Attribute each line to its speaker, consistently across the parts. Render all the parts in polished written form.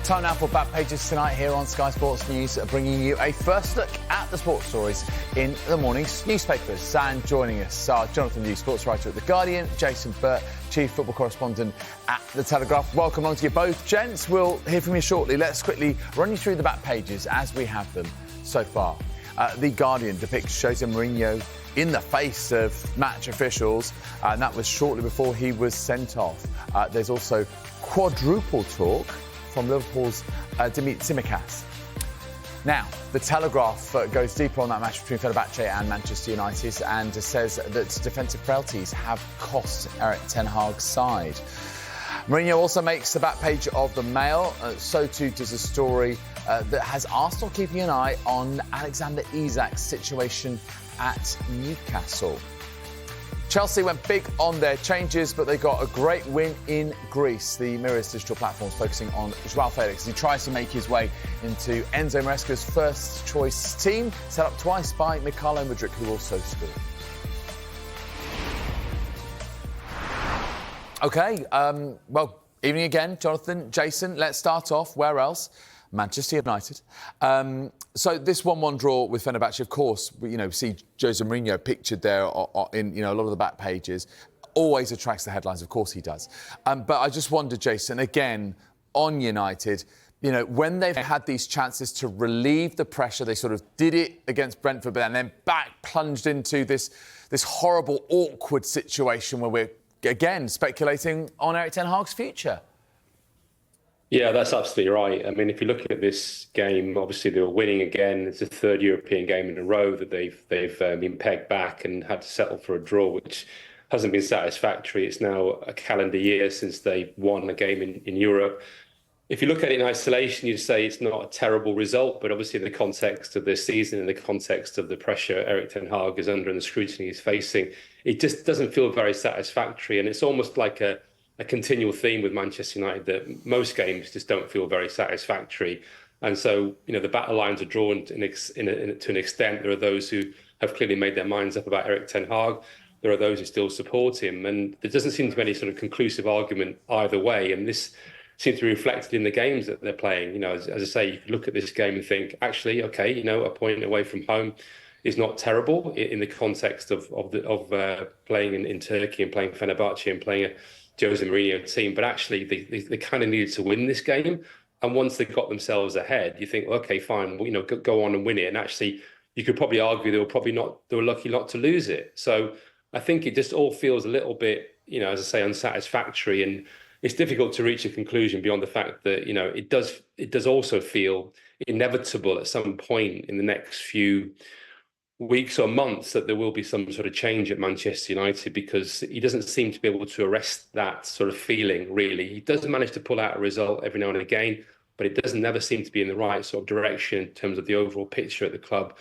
Speaker 1: Time now for Back Pages tonight here on Sky Sports News, bringing you a first look at the sports stories in the morning's newspapers. And joining us are Jonathan Liew, sports writer at The Guardian, Jason Burt, chief football correspondent at The Telegraph. Welcome along to you both, gents. We'll hear from you shortly. Let's quickly run you through the back pages as we have them so far. The Guardian depicts Jose Mourinho in the face of match officials, and that was shortly before he was sent off. There's also quadruple talk from Liverpool's Tsimikas. Now, The Telegraph goes deeper on that match between Fenerbahce and Manchester United and says that defensive frailties have cost Erik ten Hag's side. Mourinho also makes the back page of the Mail. So too does a story that has Arsenal keeping an eye on Alexander Isak's situation at Newcastle. Chelsea went big on their changes, but they got a great win in Greece. The Mirror's digital platform's focusing on Joao Felix as he tries to make his way into Enzo Maresca's first-choice team, set up twice by Mykhailo Mudryk, who also scored. OK, well, evening again, Jonathan, Jason. Let's start off. Where else? Manchester United. So this 1-1 draw with Fenerbahce, of course, see Jose Mourinho pictured there in a lot of the back pages. Always attracts the headlines, of course he does. But I just wondered, Jason, again, on United, when they've had these chances to relieve the pressure, they sort of did it against Brentford, but then plunged into this horrible, awkward situation where we're, again, speculating on Erik ten Hag's future.
Speaker 2: Yeah, that's absolutely right. I mean, if you look at this game, obviously they were winning again. It's the third European game in a row that they've been pegged back and had to settle for a draw, which hasn't been satisfactory. It's now a calendar year since they won a game in Europe. If you look at it in isolation, you'd say it's not a terrible result, but obviously in the context of this season, in the context of the pressure Erik ten Hag is under and the scrutiny he's facing, it just doesn't feel very satisfactory. And it's almost like a continual theme with Manchester United that most games just don't feel very satisfactory. And so, the battle lines are drawn to an extent. There are those who have clearly made their minds up about Erik ten Hag. There are those who still support him. And there doesn't seem to be any sort of conclusive argument either way. And this seems to be reflected in the games that they're playing. As I say, you could look at this game and think, actually, OK, a point away from home is not terrible in the context of playing in Turkey and playing Fenerbahce and playing a Jose Mourinho team, but actually they kind of needed to win this game. And once they got themselves ahead, you think, okay, fine, go on and win it. And actually, you could probably argue they were lucky not to lose it. So I think it just all feels a little bit, as I say, unsatisfactory. And it's difficult to reach a conclusion beyond the fact that, it does also feel inevitable at some point in the next few weeks or months that there will be some sort of change at Manchester United, because he doesn't seem to be able to arrest that sort of feeling, really. He does manage to pull out a result every now and again, but it doesn't never seem to be in the right sort of direction in terms of the overall picture at the club.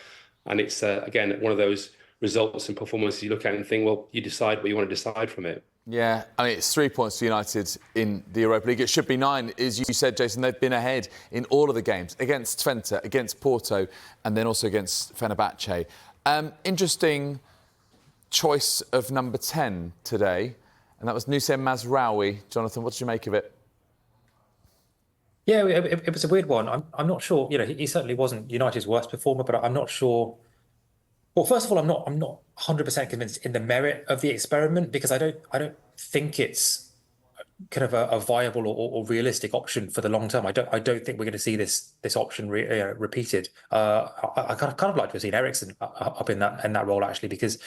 Speaker 2: And it's, again, one of those results and performances you look at and think, well, you decide what you want to decide from it.
Speaker 1: Yeah, I mean, it's 3 points to United in the Europa League. It should be 9. As you said, Jason, they've been ahead in all of the games, against Twente, against Porto, and then also against Fenerbahce. Interesting choice of number 10 today, and that was Nusayr Mazraoui. Jonathan, what did you make of it?
Speaker 3: Yeah, it was a weird one. I'm not sure. He certainly wasn't United's worst performer, but I'm not sure. Well, first of all, I'm not 100% convinced in the merit of the experiment, because I don't think it's kind of a viable or realistic option for the long term. I don't think we're going to see this option repeated. I kind of like to have seen Eriksen up in that role, actually, because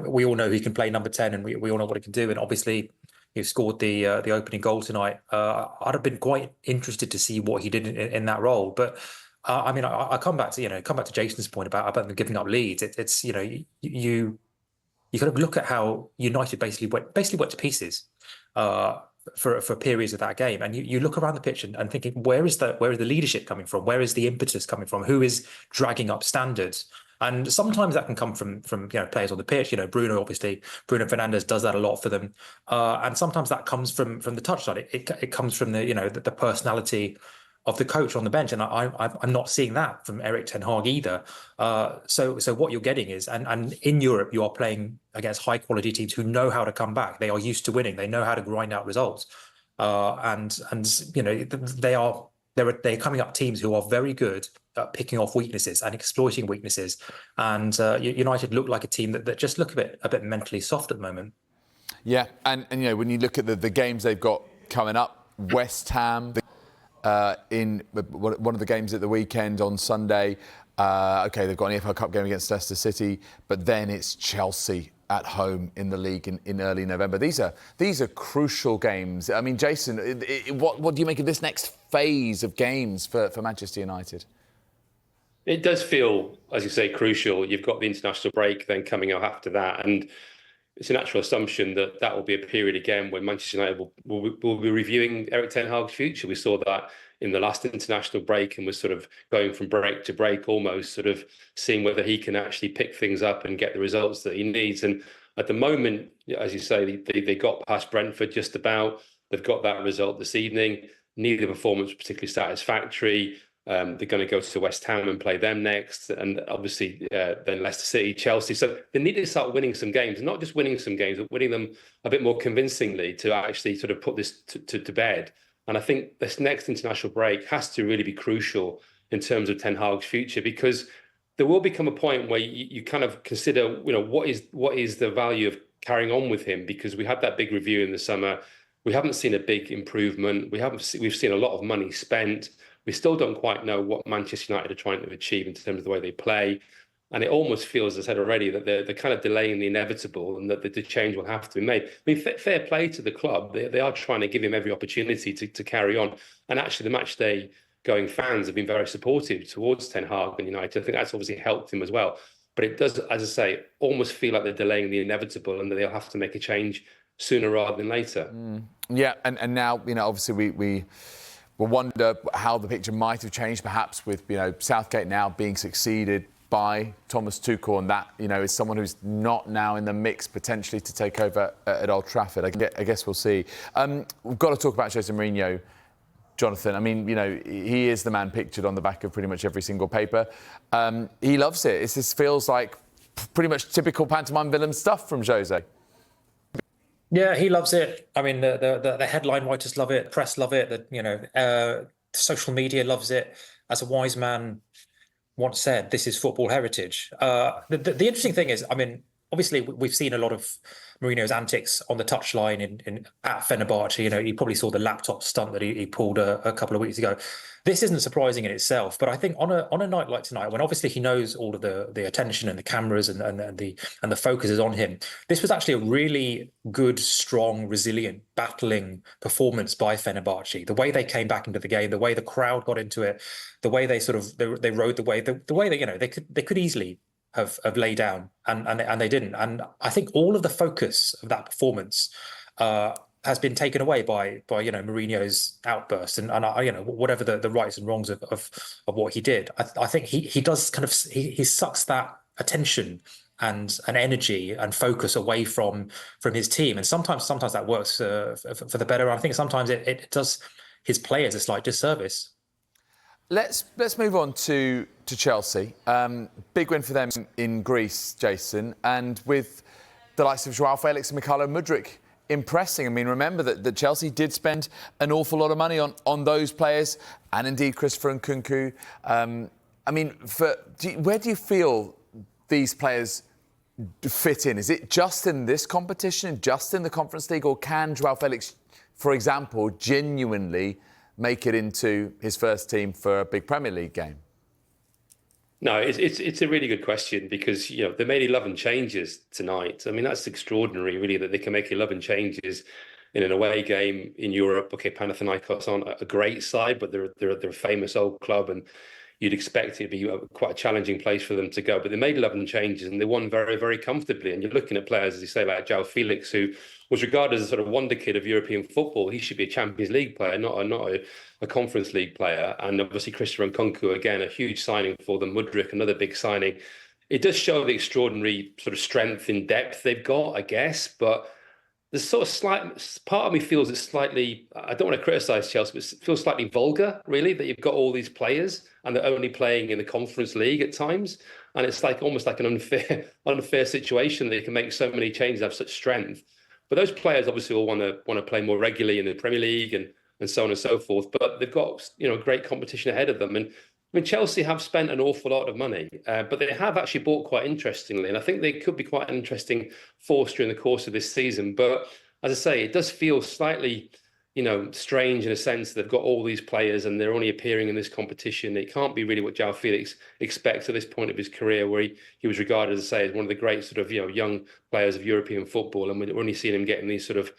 Speaker 3: we all know he can play number 10, and we all know what he can do. And obviously, he scored the opening goal tonight. I'd have been quite interested to see what he did in that role. But I mean, I come back to Jason's point about them giving up leads. It's you kind of look at how United basically went to pieces. For periods of that game, and you look around the pitch and thinking, where is the leadership coming from? Where is the impetus coming from? Who is dragging up standards? And sometimes that can come from players on the pitch. Bruno Fernandes does that a lot for them, and sometimes that comes from the touchline. It comes from the personality of the coach on the bench, and I'm not seeing that from Erik ten Hag either. So what you're getting is, and in Europe you are playing against high quality teams who know how to come back. They are used to winning. They know how to grind out results, and they are they're coming up teams who are very good at picking off weaknesses and exploiting weaknesses. And United look like a team that just look a bit mentally soft at the moment.
Speaker 1: Yeah, and when you look at the games they've got coming up, West Ham in one of the games at the weekend on Sunday. Okay, they've got an EFL Cup game against Leicester City, but then it's Chelsea at home in the league in early November. These are crucial games. I mean, Jason, what do you make of this next phase of games for Manchester United?
Speaker 2: It does feel, as you say, crucial. You've got the international break then coming up after that, and it's a natural assumption that will be a period again when Manchester United will be reviewing Erik ten Hag's future. We saw that in the last international break and was sort of going from break to break, almost sort of seeing whether he can actually pick things up and get the results that he needs. And at the moment, as you say, they got past Brentford just about. They've got that result this evening. Neither performance was particularly satisfactory. They're going to go to West Ham and play them next, and obviously then Leicester City, Chelsea. So they need to start winning some games, not just winning some games, but winning them a bit more convincingly to actually sort of put this to bed. And I think this next international break has to really be crucial in terms of Ten Hag's future, because there will become a point where you kind of consider, what is the value of carrying on with him? Because we had that big review in the summer. We haven't seen a big improvement. We've seen a lot of money spent. We still don't quite know what Manchester United are trying to achieve in terms of the way they play. And it almost feels, as I said already, that they're kind of delaying the inevitable and that the change will have to be made. I mean, fair play to the club. They are trying to give him every opportunity to carry on. And actually, the match day going fans have been very supportive towards Ten Hag and United. I think that's obviously helped him as well. But it does, as I say, almost feel like they're delaying the inevitable and that they'll have to make a change sooner rather than later.
Speaker 1: Yeah, and now, obviously we wonder how the picture might have changed, perhaps with, Southgate now being succeeded by Thomas Tuchel, and that, is someone who's not now in the mix potentially to take over at Old Trafford. I guess we'll see. We've got to talk about Jose Mourinho, Jonathan. I mean, he is the man pictured on the back of pretty much every single paper. He loves it. This feels like pretty much typical pantomime villain stuff from Jose.
Speaker 3: Yeah, he loves it. I mean, the headline writers love it, press love it. Social media loves it. As a wise man once said, this is football heritage. The interesting thing is, I mean, obviously we've seen a lot of Mourinho's antics on the touchline at Fenerbahce. You probably saw the laptop stunt that he pulled a couple of weeks ago. This isn't surprising in itself, but I think on a night like tonight, when obviously he knows all of the attention and the cameras and the focus is on him, this was actually a really good, strong, resilient, battling performance by Fenerbahce. The way they came back into the game, the way the crowd got into it, the way they they rode the way they could easily have laid down and they didn't. And I think all of the focus of that performance has been taken away by Mourinho's outburst and whatever the rights and wrongs of what he did. I think he does kind of he sucks that attention and energy and focus away from his team, and sometimes that works for the better. I think sometimes it does his players a slight disservice.
Speaker 1: Let's move on to Chelsea. Big win for them in Greece, Jason, and with the likes of Joao Felix and Mykhailo Mudryk impressing. I mean, remember that Chelsea did spend an awful lot of money on those players, and indeed Christopher Nkunku. I mean, where do you feel these players fit in? Is it just in this competition, just in the Conference League, or can Joao Felix, for example, genuinely make it into his first team for a big Premier League game?
Speaker 2: No, it's a really good question, because they made 11 changes tonight. I mean, that's extraordinary, really, that they can make 11 changes in an away game in Europe. Okay, Panathinaikos aren't a great side, but they're a famous old club, and you'd expect it to be quite a challenging place for them to go. But they made 11 changes and they won very, very comfortably. And you're looking at players, as you say, like Joao Felix, who was regarded as a sort of wonder kid of European football. He should be a Champions League player, not a Conference League player. And obviously Christopher Nkunku, again, a huge signing for them. Mudryk, another big signing. It does show the extraordinary sort of strength in depth they've got, I guess. But there's sort of slight part of me feels it's slightly, I don't want to criticise Chelsea, but it feels slightly vulgar, really, that you've got all these players and they're only playing in the Conference League at times. And it's like almost like an unfair situation that you can make so many changes, have such strength. But those players obviously will want to play more regularly in the Premier League, and so on and so forth. But they've got, great competition ahead of them. And I mean, Chelsea have spent an awful lot of money, but they have actually bought quite interestingly. And I think they could be quite an interesting force during the course of this season. But as I say, it does feel slightly, strange in a sense that they've got all these players and they're only appearing in this competition. It can't be really what João Felix expects at this point of his career, where he was regarded, as I say, as one of the great sort of, young players of European football. And we're only seeing him getting these sort of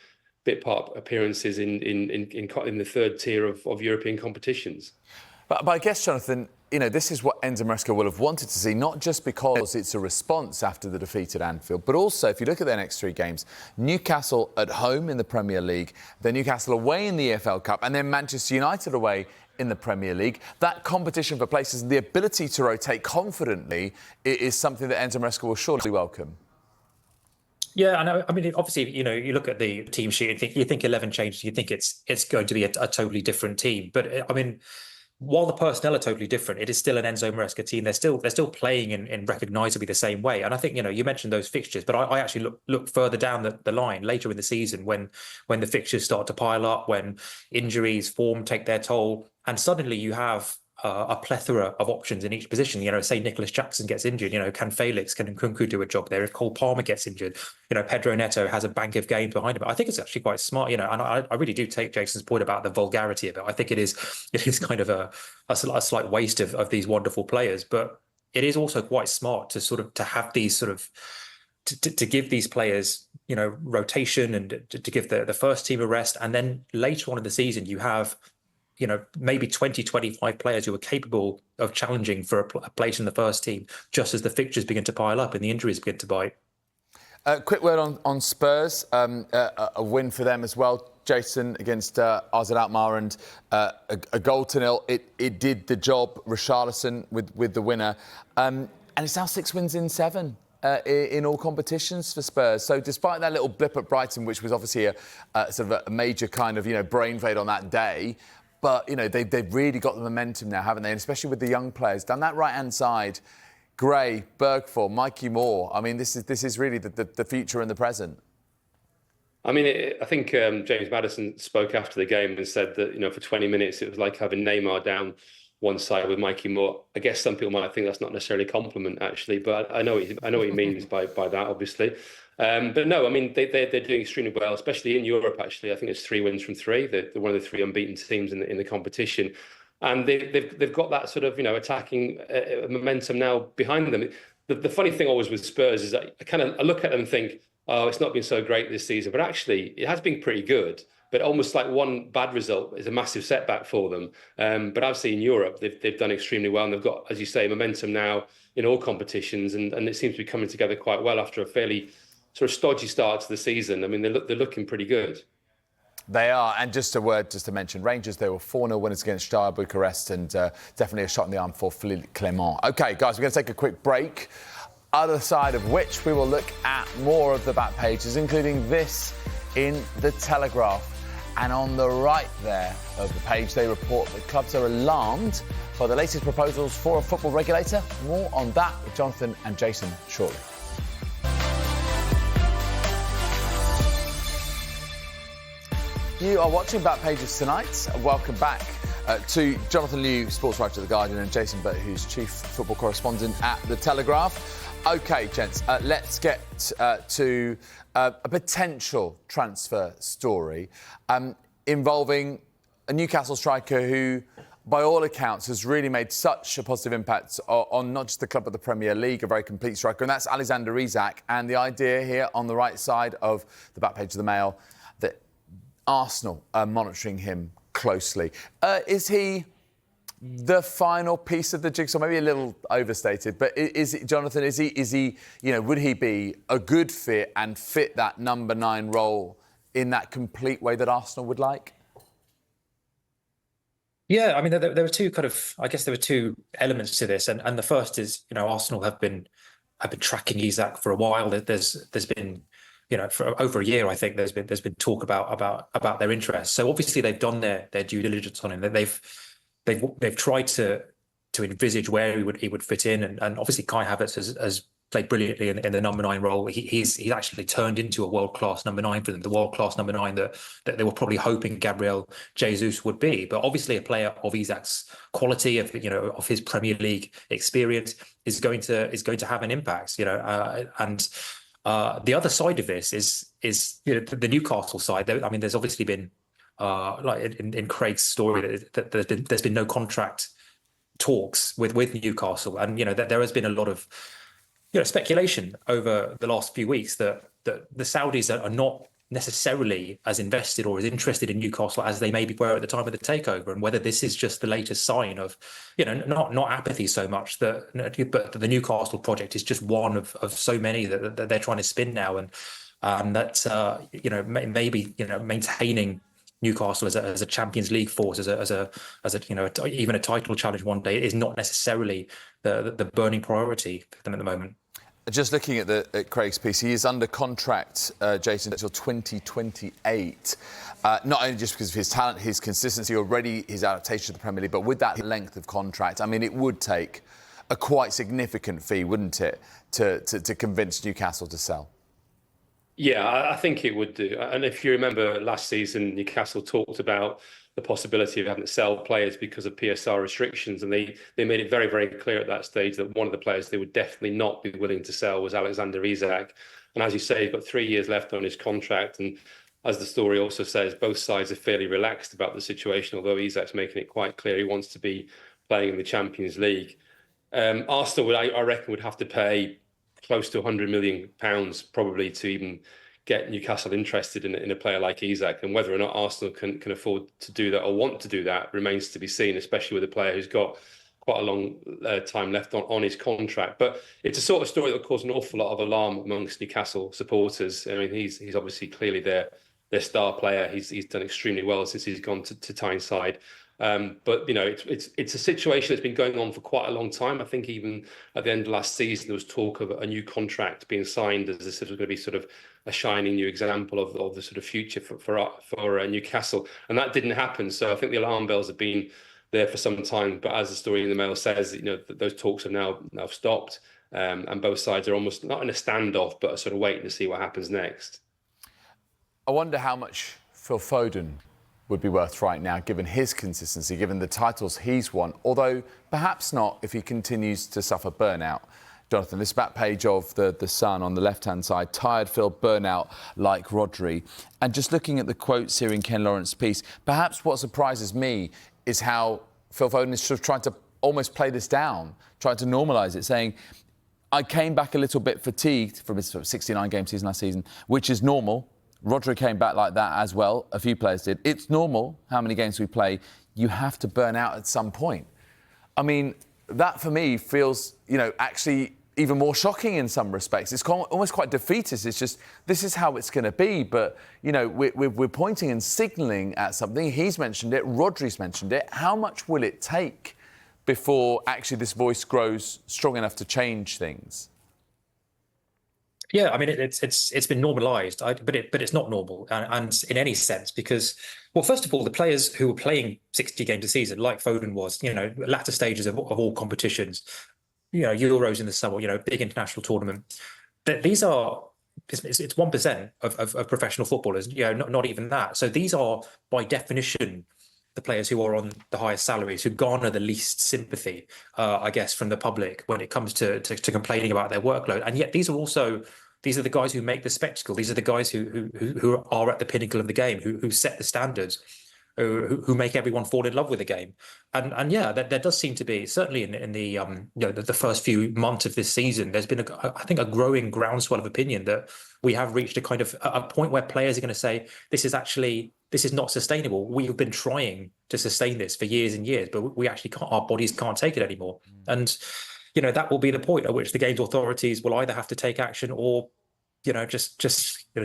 Speaker 2: bit part appearances in the third tier of European competitions.
Speaker 1: But I guess, Jonathan, this is what Enzo Maresca will have wanted to see, not just because it's a response after the defeat at Anfield, but also if you look at their next 3 games, Newcastle at home in the Premier League, then Newcastle away in the EFL Cup, and then Manchester United away in the Premier League. That competition for places and the ability to rotate confidently is something that Enzo Maresca will surely welcome.
Speaker 3: Yeah, I mean, obviously, you look at the team sheet and you think 11 changes, you think it's going to be a totally different team. But I mean, while the personnel are totally different, it is still an Enzo Maresca team. They're still playing in recognisably the same way. And I think, you mentioned those fixtures, but I actually look further down the line later in the season when the fixtures start to pile up, when injuries, form take their toll, and suddenly you have a plethora of options in each position. Say Nicholas Jackson gets injured, can Felix, can Nkunku do a job there? If Cole Palmer gets injured, Pedro Neto has a bank of games behind him. I think it's actually quite smart, and I really do take Jason's point about the vulgarity of it. I think it is kind of a slight waste of these wonderful players, but it is also quite smart to have these sort of to give these players, rotation and to give the first team a rest. And then later on in the season, you have maybe 20, 25 players who are capable of challenging for a place in the first team, just as the fixtures begin to pile up and the injuries begin to bite.
Speaker 1: Quick word on Spurs, a win for them as well, Jason, against AZ Alkmaar, and a 0-0. It did the job, Richarlison with the winner. And it's now 6 wins in 7. In all competitions for Spurs. So despite that little blip at Brighton, which was obviously a sort of a major kind of, brain fade on that day, but, they've really got the momentum now, haven't they? And especially with the young players. Down that right-hand side, Gray, Bergford, Mikey Moore. I mean, this is really the future and the present.
Speaker 2: I mean, I think James Maddison spoke after the game and said that, for 20 minutes, it was like having Neymar down one side with Mikey Moore. I guess some people might think that's not necessarily a compliment, actually, but I know what he means by that, obviously. But no, I mean, they're doing extremely well, especially in Europe, actually. I think it's 3 wins from 3. They're one of the 3 unbeaten teams in the competition. And they've got that sort of, attacking momentum now behind them. The funny thing always with Spurs is that I look at them and think, oh, it's not been so great this season. But actually, it has been pretty good. But almost like one bad result is a massive setback for them. But obviously in Europe, they've done extremely well. And they've got, as you say, momentum now in all competitions. And it seems to be coming together quite well after a fairly sort of stodgy start to the season. I mean, they're looking pretty good.
Speaker 1: They are. And just to mention, Rangers, they were 4-0 winners against Steaua Bucharest, and definitely a shot in the arm for Philippe Clement. OK, guys, we're going to take a quick break, other side of which we will look at more of the back pages, including this in The Telegraph. And on the right there of the page, they report that clubs are alarmed by the latest proposals for a football regulator. More on that with Jonathan and Jason shortly. You are watching Back Pages tonight. Welcome back to Jonathan Liew, sports writer at The Guardian, and Jason Burt, who's chief football correspondent at The Telegraph. OK, gents, let's get to a potential transfer story involving a Newcastle striker who, by all accounts, has really made such a positive impact on not just the club but the Premier League, a very complete striker, and that's Alexander Isak. And the idea here on the right side of the back page of the Mail that Arsenal are monitoring him closely. Is he the final piece of the jigsaw? Maybe a little overstated, but is it, Jonathan? Is he? Would he be a good fit and fit that number 9 role in that complete way that Arsenal would like?
Speaker 3: Yeah, I mean, there were two elements to this, and the first is, Arsenal have been tracking Isak for a while. There's been, for over a year, I think there's been talk about their interest. So obviously they've done their due diligence on him. They've tried to envisage where he would fit in, and obviously Kai Havertz has played brilliantly in the number 9 role. He's actually turned into a world-class number 9 for them, the world-class number 9 that they were probably hoping Gabriel Jesus would be. But obviously, a player of Isak's quality, of his Premier League experience, is going to have an impact. And the other side of this is the Newcastle side. There's obviously been like in Craig's story that there's been no contract talks with Newcastle, and that there has been a lot of speculation over the last few weeks that the Saudis are not necessarily as invested or as interested in Newcastle as they maybe were at the time of the takeover, and whether this is just the latest sign of not apathy so much, but the Newcastle project is just one of so many that they're trying to spin now, and that maybe maintaining Newcastle as a Champions League force, even a title challenge one day, is not necessarily the burning priority for them at the moment.
Speaker 1: Just looking at Craig's piece, he is under contract, Jason, until 2028. Not only just because of his talent, his consistency already, his adaptation to the Premier League, but with that length of contract, I mean, it would take a quite significant fee, wouldn't it, to convince Newcastle to sell?
Speaker 2: Yeah, I think it would do. And if you remember last season, Newcastle talked about the possibility of having to sell players because of PSR restrictions. And they made it very, very clear at that stage that one of the players they would definitely not be willing to sell was Alexander Isak. And as you say, he's got 3 years left on his contract. And as the story also says, both sides are fairly relaxed about the situation, although Isak's making it quite clear he wants to be playing in the Champions League. Arsenal, I reckon, would have to pay close to £100 million probably to even get Newcastle interested in a player like Isak, and whether or not Arsenal can afford to do that or want to do that remains to be seen, especially with a player who's got quite a long time left on his contract. But it's a sort of story that caused an awful lot of alarm amongst Newcastle supporters. I mean, he's obviously clearly their star player. He's done extremely well since he's gone to Tyneside. But it's a situation that's been going on for quite a long time. I think even at the end of last season there was talk of a new contract being signed as a sort of going to be sort of a shining new example of the sort of future for Newcastle, and that didn't happen. So I think the alarm bells have been there for some time. But as the story in the Mail says, those talks have now stopped, and both sides are almost not in a standoff, but are sort of waiting to see what happens next.
Speaker 1: I wonder how much Phil Foden would be worth right now, given his consistency, given the titles he's won, although perhaps not if he continues to suffer burnout. Jonathan, this back page of the Sun on the left-hand side, tired Phil, burnout like Rodri. And just looking at the quotes here in Ken Lawrence's piece, perhaps what surprises me is how Phil Foden is sort of trying to almost play this down, trying to normalise it, saying, I came back a little bit fatigued from his sort of 69-game season last season, which is normal. Rodri came back like that as well. A few players did. It's normal how many games we play. You have to burn out at some point. I mean, that for me feels, actually even more shocking in some respects. It's almost quite defeatist. It's just, this is how it's going to be. But, we're pointing and signalling at something. He's mentioned it. Rodri's mentioned it. How much will it take before actually this voice grows strong enough to change things?
Speaker 3: Yeah, I mean, it's been normalised, but it's not normal, and in any sense, because, well, first of all, the players who were playing 60 games a season, like Foden was, latter stages of all competitions, Euros in the summer, big international tournament, these are, it's 1% of professional footballers, not even that. So these are, by definition, the players who are on the highest salaries, who garner the least sympathy, I guess, from the public when it comes to complaining about their workload. And yet these are the guys who make the spectacle. These are the guys who are at the pinnacle of the game, who set the standards, who make everyone fall in love with the game. And yeah, there does seem to be, certainly in the first few months of this season, there's been I think a growing groundswell of opinion that we have reached a kind of a point where players are going to say, this is not sustainable. We have been trying to sustain this for years and years, but we actually can't, our bodies can't take it anymore. And, that will be the point at which the games authorities will either have to take action or, just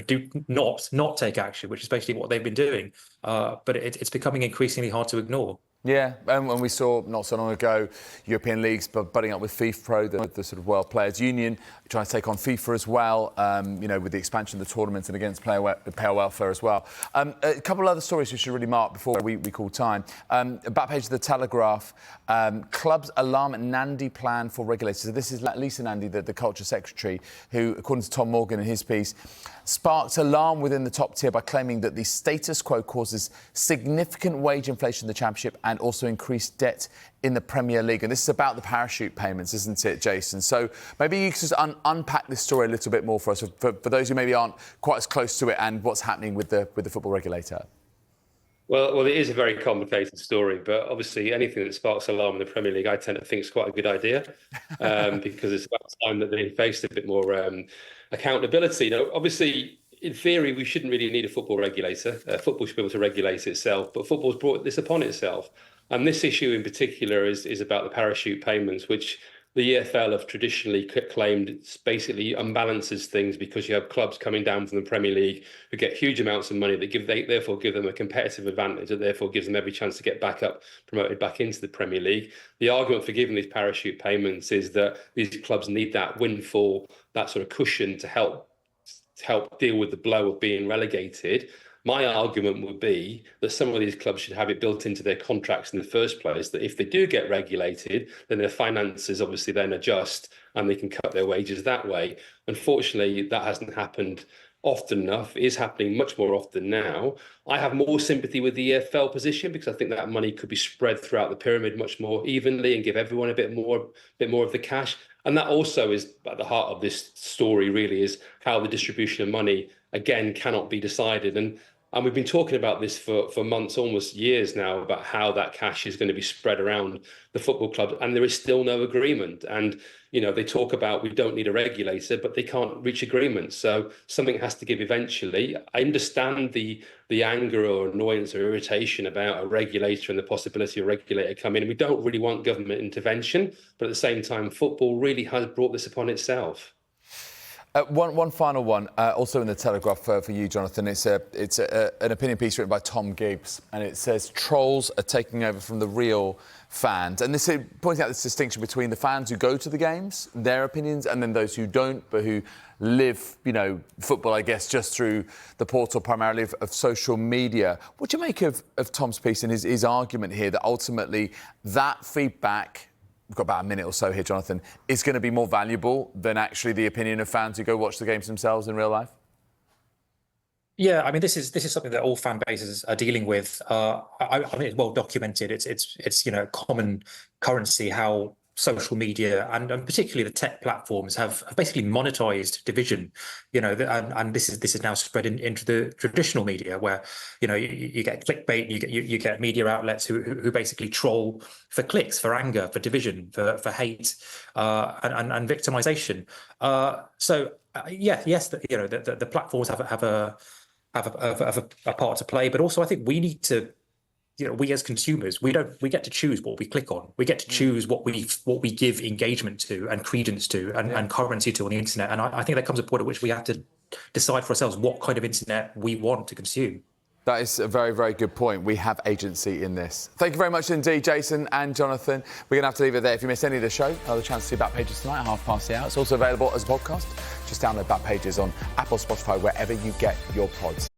Speaker 3: do not take action, which is basically what they've been doing. But it's becoming increasingly hard to ignore.
Speaker 1: Yeah, and when we saw not so long ago European leagues budding up with FIFA Pro, the sort of World Players Union, trying to take on FIFA as well, with the expansion of the tournament and against player welfare as well. A couple of other stories we should really mark before we call time. Back page of the Telegraph, clubs alarm at Nandy plan for regulators. So this is Lisa Nandy, the culture secretary, who, according to Tom Morgan in his piece, sparked alarm within the top tier by claiming that the status quo causes significant wage inflation in the Championship and also increased debt in the Premier League. And this is about the parachute payments, isn't it, Jason? So maybe you could just unpack this story a little bit more for us, for those who maybe aren't quite as close to it, and what's happening with the football regulator.
Speaker 2: Well, it is a very complicated story, but obviously anything that sparks alarm in the Premier League, I tend to think is quite a good idea, because it's about time that they faced a bit more accountability. Obviously, in theory, we shouldn't really need a football regulator. Football should be able to regulate itself, but football's brought this upon itself. And this issue in particular is about the parachute payments, which the EFL have traditionally claimed basically unbalances things, because you have clubs coming down from the Premier League who get huge amounts of money that therefore give them a competitive advantage, that therefore gives them every chance to get back up, promoted back into the Premier League. The argument for giving these parachute payments is that these clubs need that windfall, that sort of cushion to help deal with the blow of being relegated. My argument would be that some of these clubs should have it built into their contracts in the first place, that if they do get regulated, then their finances obviously then adjust and they can cut their wages that way. Unfortunately, that hasn't happened often enough. It is happening much more often now. I have more sympathy with the EFL position, because I think that money could be spread throughout the pyramid much more evenly and give everyone a bit more of the cash. And that also is at the heart of this story, really, is how the distribution of money, again, cannot be decided. And we've been talking about this for months, almost years now, about how that cash is going to be spread around the football clubs, and there is still no agreement. And, they talk about we don't need a regulator, but they can't reach agreement. So something has to give eventually. I understand the anger or annoyance or irritation about a regulator and the possibility of a regulator coming in. We don't really want government intervention, but at the same time, football really has brought this upon itself.
Speaker 1: One final one, also in the Telegraph for you, Jonathan. It's an opinion piece written by Tom Gibbs, and it says trolls are taking over from the real fans. And this is pointing out this distinction between the fans who go to the games, their opinions, and then those who don't, but who live, football, I guess, just through the portal primarily of social media. What do you make of Tom's piece and his argument here that ultimately that feedback, we've got about a minute or so here, Jonathan, is going to be more valuable than actually the opinion of fans who go watch the games themselves in real life?
Speaker 3: Yeah, I mean, this is something that all fan bases are dealing with. I mean, it's well documented. It's common currency how social media and particularly the tech platforms have basically monetized division. And this is now spread into the traditional media, where you get clickbait, you get media outlets who basically troll for clicks, for anger, for division, for hate, and victimization. Yes, the platforms have a part to play, but also I think we need to, we as consumers, we get to choose what we click on. We get to choose what we give engagement to and credence to and currency to on the internet. And I think there comes a point at which we have to decide for ourselves what kind of internet we want to consume. That is a very, very good point. We have agency in this. Thank you very much indeed, Jason and Jonathan. We're going to have to leave it there. If you missed any of the show, another chance to see Back Pages tonight at 8:30. It's also available as a podcast. Just download Back Pages on Apple, Spotify, wherever you get your pods.